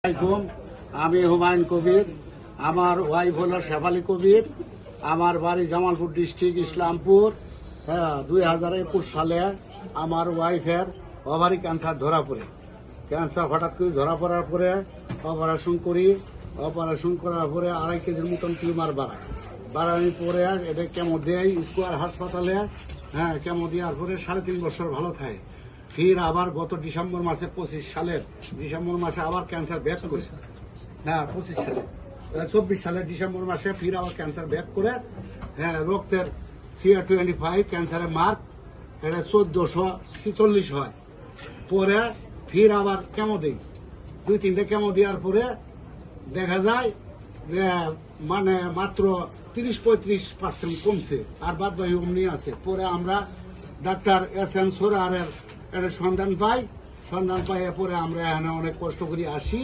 আসসালামাইকুম, আমি হুমায়ুন কবির। আমার ওয়াইফ হলো শেফালি কবির। আমার বাড়ি জামালপুর ডিস্ট্রিক্ট ইসলামপুর। 2021 সালে আমার ওয়াইফের ওভারি ক্যান্সার ধরা পড়ে। ক্যান্সার হঠাৎ করে ধরা পড়ার পরে অপারেশন করি। অপারেশন করার পরে 2.5 কেজির মতন টিউমার বাড়ানোর পরে এটা কেমো দেয় স্কোয়ার হাসপাতালে। কেমো দেওয়ার পরে 3.5 বছর ভালো থাকে। ফির আবার গত ডিসেম্বর মাসে 25 সালের ডিসেম্বর মাসে আবার ক্যান্সার ব্যাক করেছে। 24 সালের ডিসেম্বর মাসে ফির আবার ক্যান্সার ব্যাক করে। রক্তের CA-25 ক্যান্সারের মার্ক এটা 1446 হয়। পরে ফির আবার কেমো দিই, 2-3টে কেমো দেওয়ার পরে দেখা যায় যে মানে মাত্র 30-35% কমছে, আর বাদ বাকি অমনি আছে। পরে আমরা ডাক্তার SN সোরারের একটা সন্ধান পাই। পরে আমরা এখানে অনেক কষ্ট করে আসি।